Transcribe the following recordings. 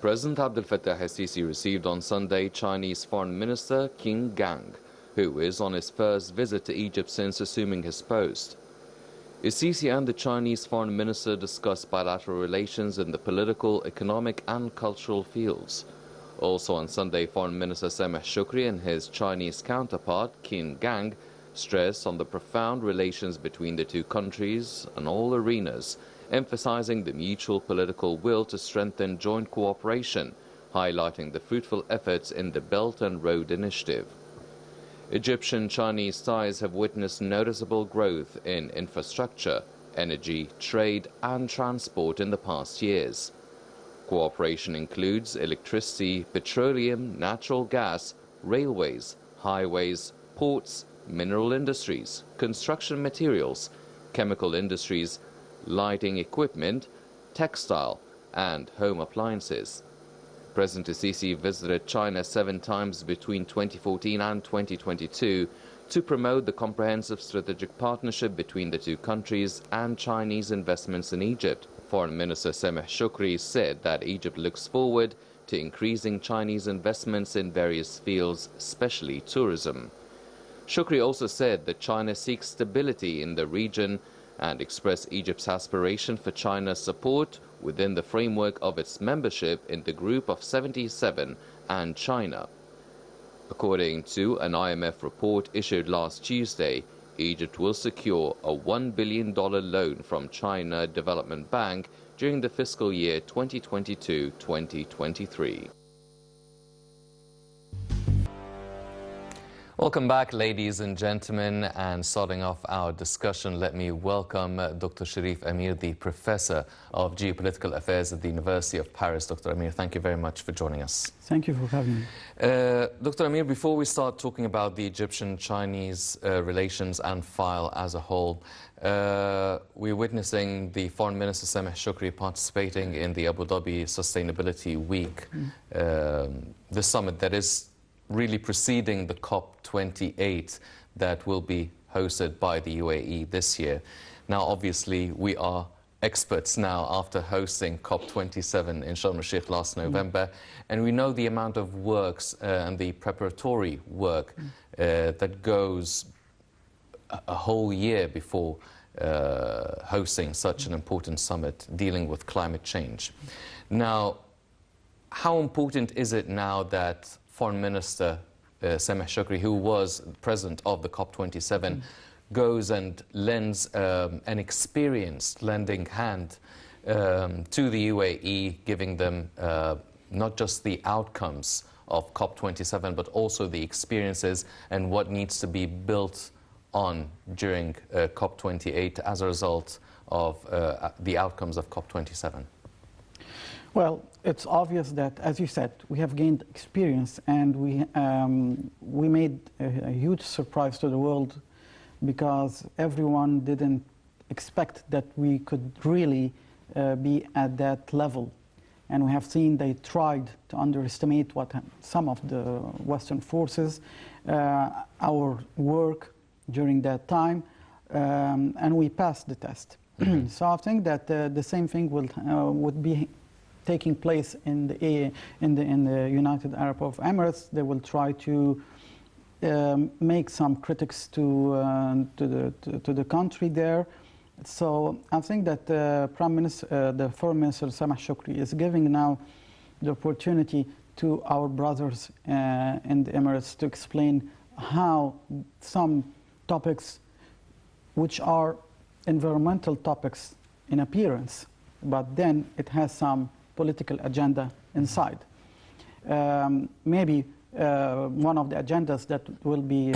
President Abdel Fattah el-Sisi received on Sunday Chinese Foreign Minister Qin Gang, who is on his first visit to Egypt since assuming his post. el-Sisi and the Chinese Foreign Minister discussed bilateral relations in the political, economic and cultural fields. Also on Sunday, Foreign Minister Sameh Shukri and his Chinese counterpart, Qin Gang, stressed on the profound relations between the two countries in all arenas, emphasizing the mutual political will to strengthen joint cooperation, highlighting the fruitful efforts in the Belt and Road Initiative. Egyptian-Chinese ties have witnessed noticeable growth in infrastructure, energy, trade and transport in the past years. Cooperation includes electricity, petroleum, natural gas, railways, highways, ports, mineral industries, construction materials, chemical industries, lighting equipment, textile and home appliances. President el-Sisi visited China 7 times between 2014 and 2022 to promote the comprehensive strategic partnership between the two countries and Chinese investments in Egypt. Foreign Minister Sameh Shukri said that Egypt looks forward to increasing Chinese investments in various fields, especially tourism. Shukri also said that China seeks stability in the region and expressed Egypt's aspiration for China's support within the framework of its membership in the Group of 77 and China. According to an IMF report issued last Tuesday, Egypt will secure a $1 billion loan from China Development Bank during the fiscal year 2022-2023. Welcome back, ladies and gentlemen, and starting off our discussion, let me welcome Dr. Sherif Amir, the Professor of Geopolitical Affairs at the University of Paris. Dr. Amir, thank you very much for joining us. Thank you for having me. Dr. Amir, before we start talking about the Egyptian-Chinese relations and file as a whole, we're witnessing the Foreign Minister Sameh Shukri participating in the Abu Dhabi Sustainability Week, the summit that is really preceding the COP28 that will be hosted by the UAE this year. Now, obviously, we are experts now after hosting COP27 in Sharm el-Sheikh last November, and we know the amount of works and the preparatory work that goes a whole year before hosting such an important summit dealing with climate change. Now, how important is it now that Foreign Minister Sameh Shukri, who was president of the COP27, goes and lends an experienced lending hand to the UAE, giving them not just the outcomes of COP27, but also the experiences and what needs to be built on during COP28 as a result of the outcomes of COP27? Well, it's obvious that, as you said, we have gained experience, and we made a huge surprise to the world, because everyone didn't expect that we could really be at that level. And we have seen they tried to underestimate what some of the Western forces, our work during that time, and we passed the test. So I think that the same thing would be taking place in the United Arab Emirates. They will try to make some critics to the country there. So I think that the Foreign Minister Sameh Shukri is giving now the opportunity to our brothers in the Emirates to explain how some topics, which are environmental topics in appearance, but then it has some political agenda inside. Maybe one of the agendas that will be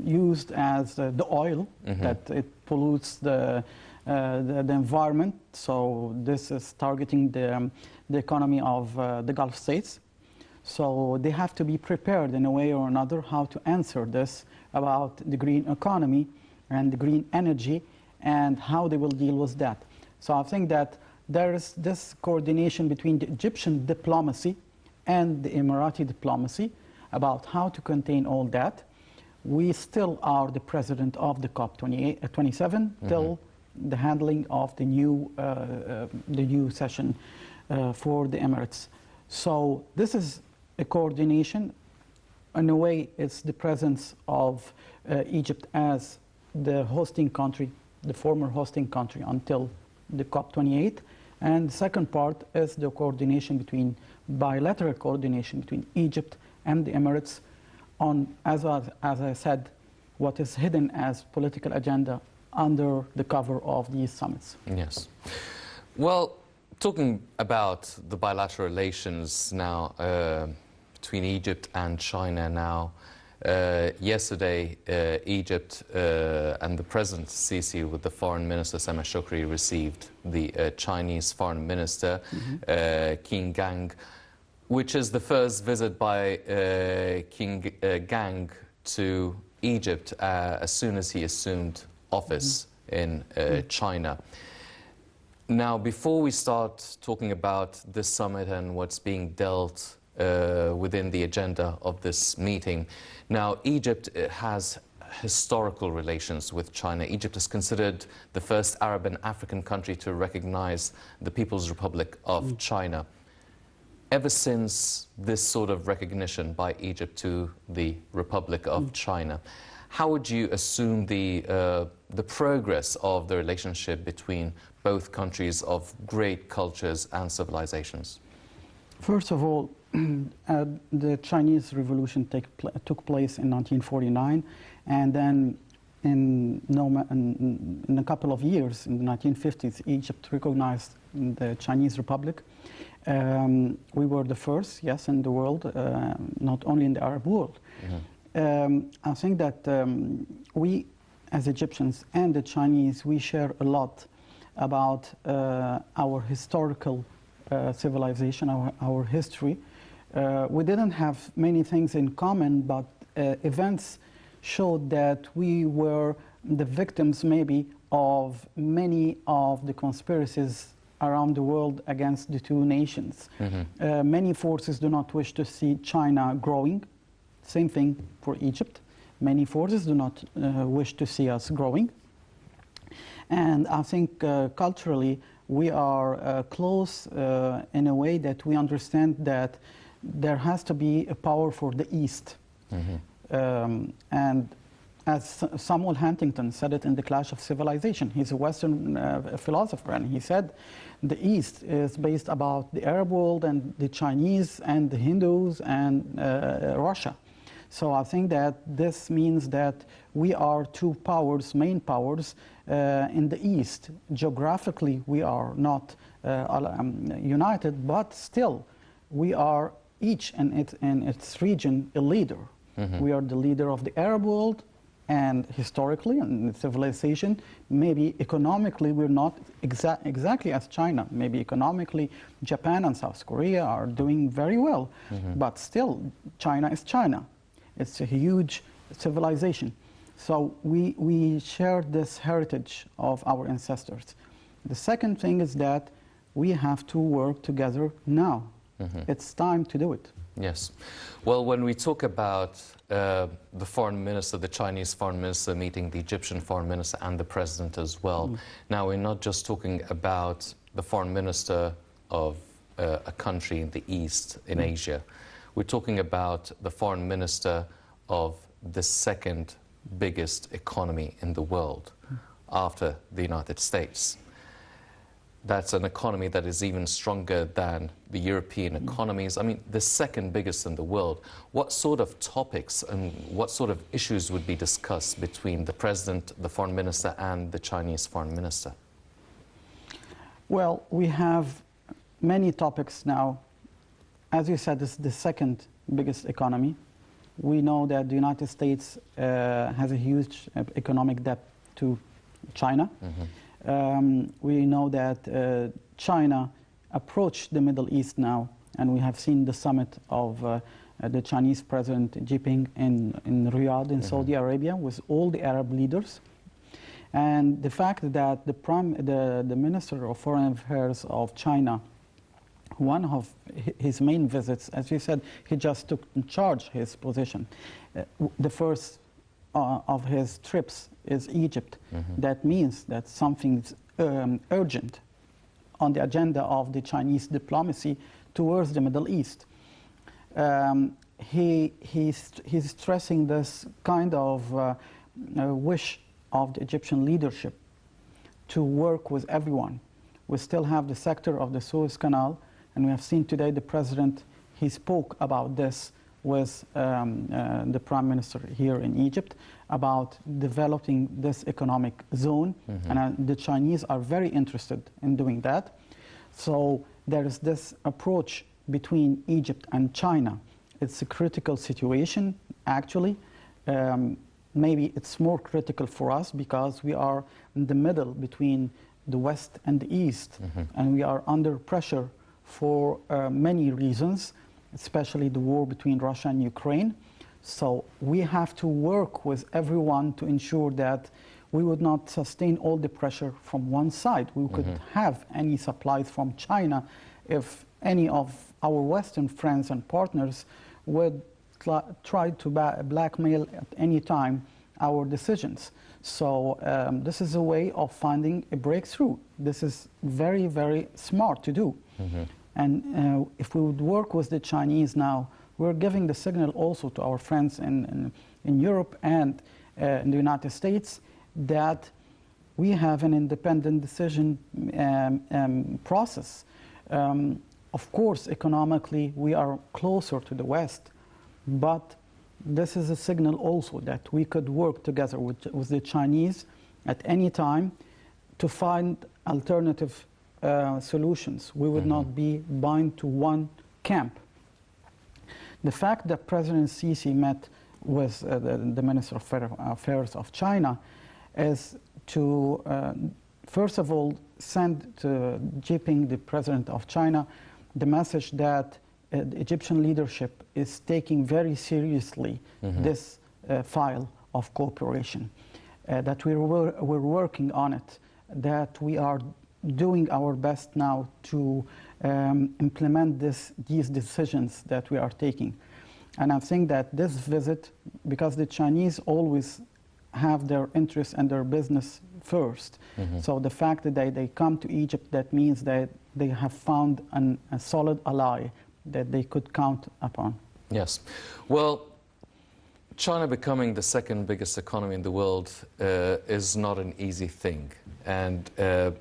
used as the oil, that it pollutes the environment. So this is targeting the economy of the Gulf states. So they have to be prepared in a way or another how to answer this about the green economy and the green energy and how they will deal with that. So I think that there is this coordination between the Egyptian diplomacy and the Emirati diplomacy about how to contain all that. We still are the president of the COP27 till the handling of the new session for the Emirates. So this is a coordination. In a way, it's the presence of Egypt as the hosting country, the former hosting country until the COP28. And the second part is the coordination between, bilateral coordination between Egypt and the Emirates on, as I said, what is hidden as political agenda under the cover of these summits. Yes. Well, talking about the bilateral relations now between Egypt and China now, yesterday Egypt and the President Sisi with the Foreign Minister Sameh Shoukry received the Chinese Foreign Minister Qin Gang, which is the first visit by Qin Gang to Egypt as soon as he assumed office in China. Now, before we start talking about this summit and what's being dealt within the agenda of this meeting, now Egypt has historical relations with China. Egypt is considered the first Arab and African country to recognize the People's Republic of China. Ever since this sort of recognition by Egypt to the Republic of China, how would you assume the progress of the relationship between both countries of great cultures and civilizations? First of all, the Chinese Revolution took place in 1949, and then in a couple of years, in the 1950s, Egypt recognized the Chinese Republic. We were the first, yes, in the world, not only in the Arab world. I think that we, as Egyptians and the Chinese, we share a lot about our historical civilization, our history. We didn't have many things in common, but events showed that we were the victims maybe of many of the conspiracies around the world against the two nations. Many forces do not wish to see China growing. Same thing for Egypt. Many forces do not wish to see us growing. And I think culturally we are close in a way that we understand that there has to be a power for the East. And as Samuel Huntington said it in The Clash of Civilization, he's a Western philosopher, and he said the East is based about the Arab world and the Chinese and the Hindus and Russia. So I think that this means that we are two powers, main powers, in the East. Geographically, we are not united, but still, we are each in its region a leader. We are the leader of the Arab world, and historically, in civilization, maybe economically, we're not exactly as China. Maybe economically, Japan and South Korea are doing very well, but still, China is China. It's a huge civilization. So we share this heritage of our ancestors. The second thing is that we have to work together now. It's time to do it. Yes. Well, when we talk about the foreign minister, the Chinese foreign minister meeting the Egyptian foreign minister and the president as well, now we're not just talking about the foreign minister of a country in the East, in Asia. We're talking about the foreign minister of the second biggest economy in the world after the United States. That's an economy that is even stronger than the European economies. I mean, the second biggest in the world. What sort of topics and what sort of issues would be discussed between the president, the foreign minister, and the Chinese foreign minister? Well, we have many topics now. As you said, this is the second biggest economy. We know that the United States has a huge economic debt to China. We know that China approached the Middle East now, and we have seen the summit of the Chinese President Xi Jinping in Riyadh in Saudi Arabia with all the Arab leaders. And the fact that the Minister of Foreign Affairs of China, one of his main visits, as you said, he just took in charge his position. The first of his trips is Egypt. That means that something's urgent on the agenda of the Chinese diplomacy towards the Middle East. He's stressing this kind of wish of the Egyptian leadership to work with everyone. We still have the sector of the Suez Canal, and we have seen today the president, he spoke about this with the prime minister here in Egypt about developing this economic zone, and the Chinese are very interested in doing that. So there is this approach between Egypt and China. It's a critical situation, actually. Maybe it's more critical for us because we are in the middle between the West and the East, and we are under pressure for many reasons, especially the war between Russia and Ukraine. So we have to work with everyone to ensure that we would not sustain all the pressure from one side. We could have any supplies from China if any of our Western friends and partners would try to blackmail at any time our decisions. So this is a way of finding a breakthrough. This is very, very smart to do. And if we would work with the Chinese now, we're giving the signal also to our friends in Europe and in the United States that we have an independent decision process. Of course, economically, we are closer to the West, but this is a signal also that we could work together with the Chinese at any time to find alternative solutions. We would not be bound to one camp. The fact that President Sisi met with the Minister of Foreign Affairs of China is to, first of all, send to Xi Jinping, the President of China, the message that the Egyptian leadership is taking very seriously this file of cooperation, that we're working on it, that we are doing our best now to implement these decisions that we are taking. And I think that this visit, because the Chinese always have their interests and their business first, so the fact that they come to Egypt, that means that they have found a solid ally that they could count upon. Yes. Well, China becoming the second biggest economy in the world is not an easy thing. And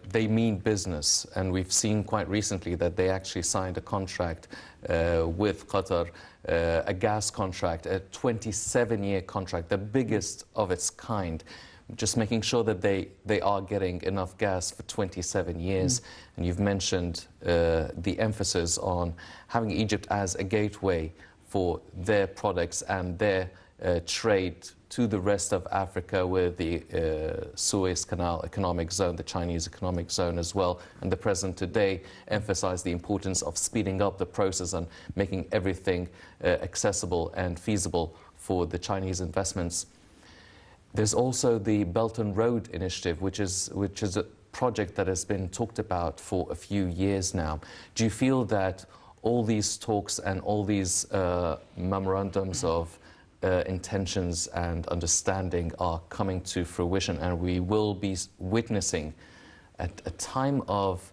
they mean business. And we've seen quite recently that they actually signed a contract with Qatar, a gas contract, a 27-year contract, the biggest of its kind, just making sure that they are getting enough gas for 27 years. And you've mentioned the emphasis on having Egypt as a gateway for their products and their trade to the rest of Africa with the Suez Canal economic zone, the Chinese economic zone as well. And the President today emphasized the importance of speeding up the process and making everything accessible and feasible for the Chinese investments. There's also the Belt and Road Initiative, which is a project that has been talked about for a few years now. Do you feel that all these talks and all these memorandums of intentions and understanding are coming to fruition, and we will be witnessing at a time of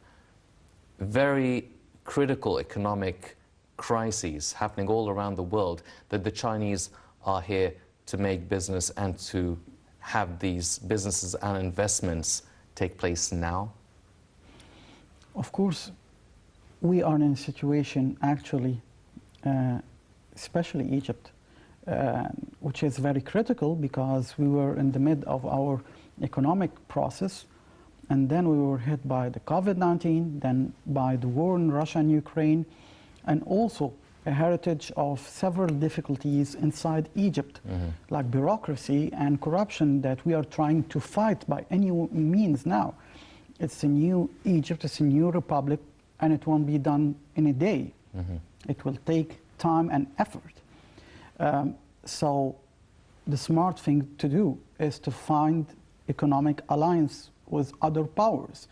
very critical economic crises happening all around the world, that the Chinese are here to make business and to have these businesses and investments take place now? Of course, we are in a situation actually, especially Egypt, which is very critical because we were in the mid of our economic process, and then we were hit by the COVID-19, then by the war in Russia and Ukraine, and also a heritage of several difficulties inside Egypt, like bureaucracy and corruption that we are trying to fight by any means now. It's a new Egypt, it's a new republic, and it won't be done in a day. It will take time and effort. So the smart thing to do is to find economic alliance with other powers.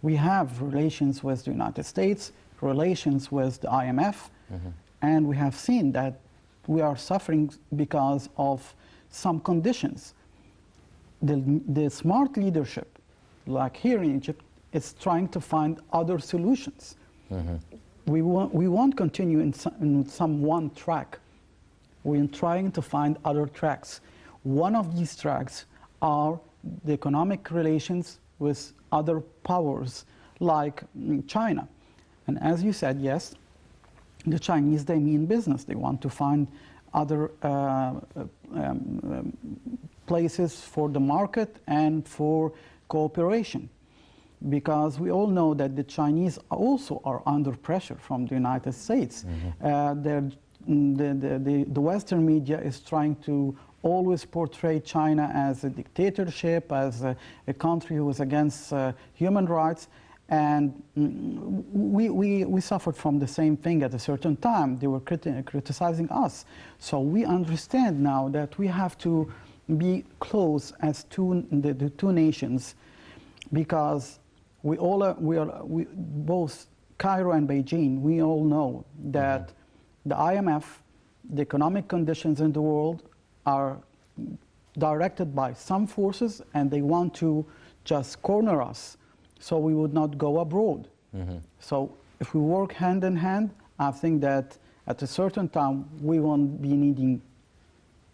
We have relations with the United States, relations with the IMF, and we have seen that we are suffering because of some conditions. The smart leadership, like here in Egypt, is trying to find other solutions. We won't continue in some one track. We're trying to find other tracks. One of these tracks are the economic relations with other powers like China. And as you said, yes, the Chinese, they mean business. They want to find other places for the market and for cooperation. Because we all know that the Chinese also are under pressure from the United States. The Western media is trying to always portray China as a dictatorship, as a country who is against human rights. And we suffered from the same thing at a certain time. They were criticizing us. So we understand now that we have to be close as the two nations, because both Cairo and Beijing, we all know that the IMF, the economic conditions in the world are directed by some forces, and they want to just corner us so we would not go abroad. So if we work hand in hand, I think that at a certain time we won't be needing,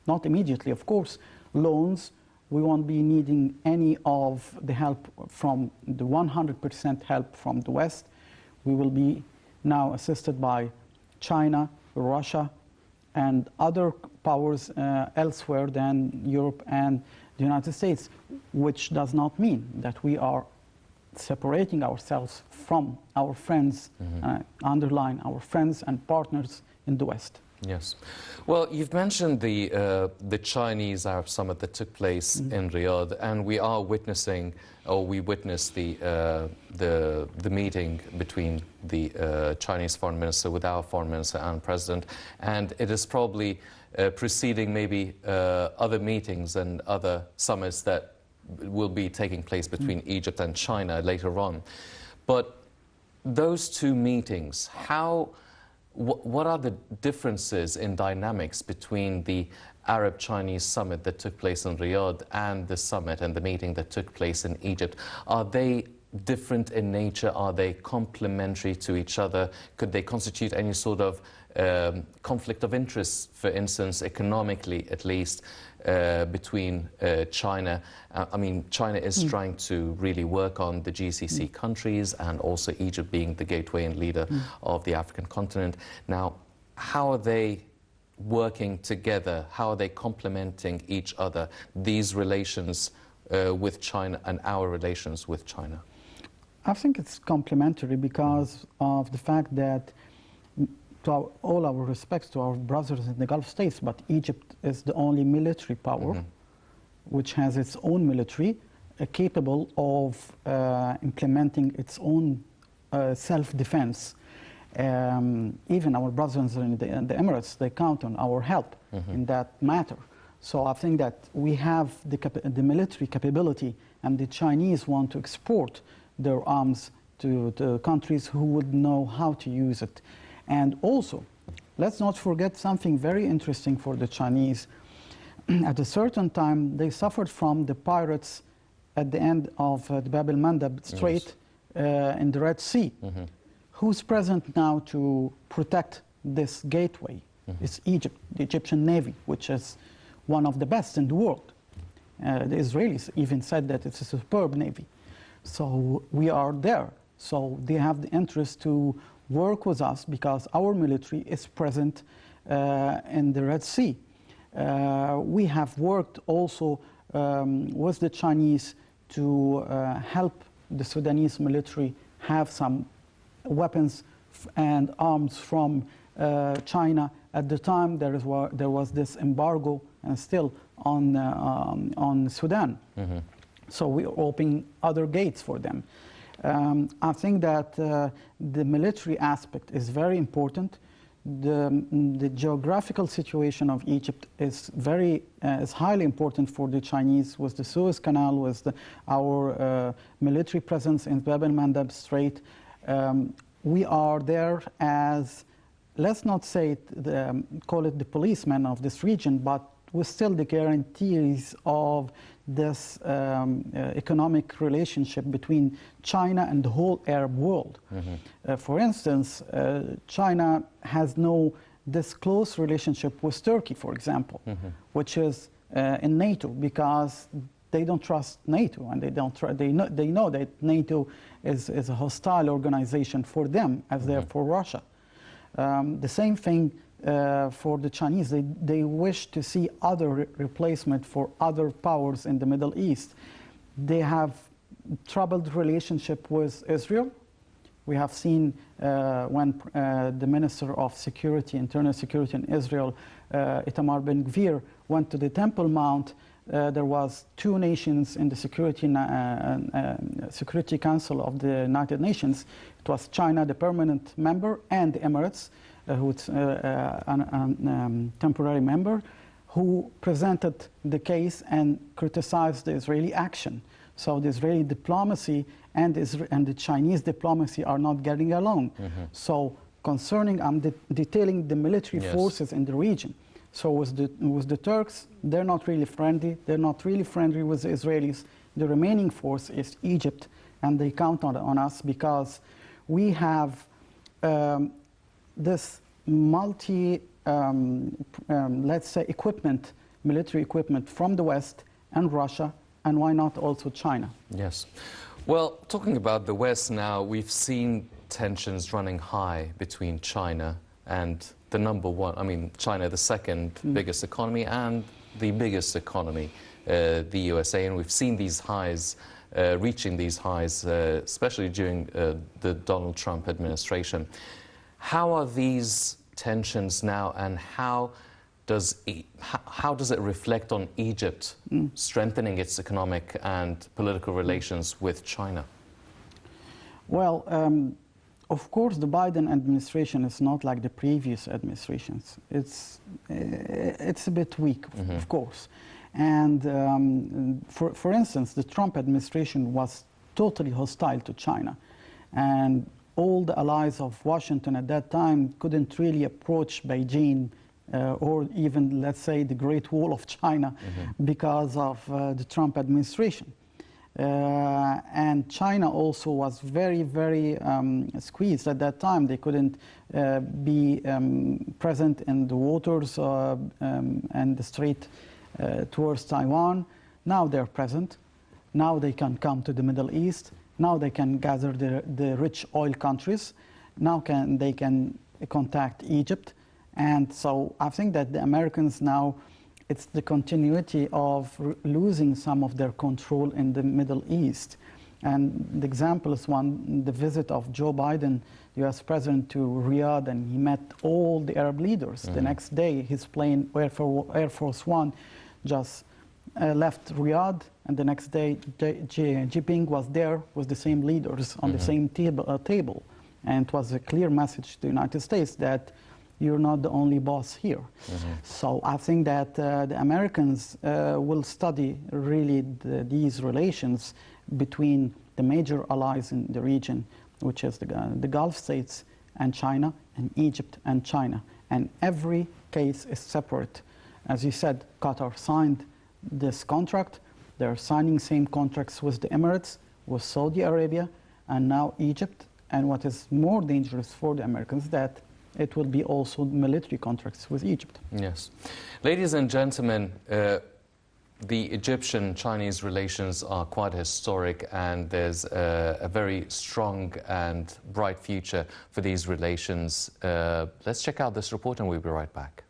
not immediately of course, loans. We won't be needing any of the help from the 100% help from the West. We will be now assisted by China, Russia, and other powers elsewhere than Europe and the United States, which does not mean that we are separating ourselves from our friends, underline our friends and partners in the West. Yes. Well, you've mentioned the Chinese-Arab summit that took place in Riyadh, and we are witnessing, or we witnessed the meeting between the Chinese foreign minister with our foreign minister and president, and it is probably preceding maybe other meetings and other summits that will be taking place between Egypt and China later on. But those two meetings, what are the differences in dynamics between the Arab-Chinese summit that took place in Riyadh and the summit and the meeting that took place in Egypt? Are they different in nature? Are they complementary to each other? Could they constitute any sort of conflict of interest, for instance, economically at least, between China? I mean, China is trying to really work on the GCC countries, and also Egypt being the gateway and leader of the African continent. Now, how are they working together? How are they complementing each other, these relations with China and our relations with China? I think it's complementary because of the fact that, to all our respects to our brothers in the Gulf states, but Egypt is the only military power which has its own military capable of implementing its own self-defense. Even our brothers in the Emirates, they count on our help in that matter. So I think that we have the military capability, and the Chinese want to export their arms to the countries who would know how to use it. And also, let's not forget something very interesting for the Chinese. At a certain time, they suffered from the pirates at the end of the Bab el-Mandeb Strait in the Red Sea. Who's present now to protect this gateway? It's Egypt, the Egyptian Navy, which is one of the best in the world. The Israelis even said that it's a superb navy. So we are there. So they have the interest to work with us because our military is present in the Red Sea. We have worked also with the Chinese to help the Sudanese military have some weapons and arms from China. At the time, there was this embargo and still on Sudan. So we are opening other gates for them. I think that the military aspect is very important. The geographical situation of Egypt is highly important for the Chinese, with the Suez Canal, with our military presence in Bab el-Mandeb Strait. We are there as, let's not say call it the policeman of this region, but with still the guarantees of this economic relationship between China and the whole Arab world. For instance, China has no this close relationship with Turkey, for example, which is in NATO, because they don't trust NATO, and they know that NATO is a hostile organization for them as they are for Russia. The same thing for the Chinese. They wish to see other replacement for other powers in the Middle East. They have troubled relationship with Israel. We have seen when the Minister of Security, Internal Security in Israel, Itamar Ben-Gvir, went to the Temple Mount. There was two nations in the Security Council of the United Nations. It was China, the permanent member, and the Emirates, who's a temporary member, who presented the case and criticized the Israeli action. So the Israeli diplomacy and the Chinese diplomacy are not getting along. So concerning, I'm detailing the military forces in the region. So with the Turks, they're not really friendly. They're not really friendly with the Israelis. The remaining force is Egypt, and they count on us because we have this let's say, military equipment from the West and Russia, and why not also China? Yes. Well, talking about the West now, we've seen tensions running high between China and the number one, China, the second biggest economy and the biggest economy, the USA, and we've seen these highs, reaching these highs, especially during the Donald Trump administration. How are these tensions now, and how does it reflect on Egypt strengthening its economic and political relations with China? Well, of course, the Biden administration is not like the previous administrations. It's a bit weak, of course. And for instance, the Trump administration was totally hostile to China. And all the allies of Washington at that time couldn't really approach Beijing or even, let's say, the Great Wall of China because of the Trump administration. And China also was very, very squeezed at that time. They couldn't be present in the waters and the strait towards Taiwan. Now they're present. Now they can come to the Middle East. Now they can gather the rich oil countries. Now they can contact Egypt. And so I think that the Americans now, it's the continuity of losing some of their control in the Middle East. And the example is the visit of Joe Biden, US President, to Riyadh, and he met all the Arab leaders. The next day, his plane, Air Force One, just left Riyadh, and the next day, Xi Jinping was there with the same leaders on the same table. And it was a clear message to the United States that you're not the only boss here. So I think that the Americans will study really these relations between the major allies in the region, which is the Gulf states and China, and Egypt and China. And every case is separate. As you said, Qatar signed this contract. They're signing same contracts with the Emirates, with Saudi Arabia, and now Egypt. And what is more dangerous for the Americans, that it will be also military contracts with Egypt. Yes. Ladies and gentlemen, the Egyptian-Chinese relations are quite historic, and there's a very strong and bright future for these relations. Let's check out this report and we'll be right back.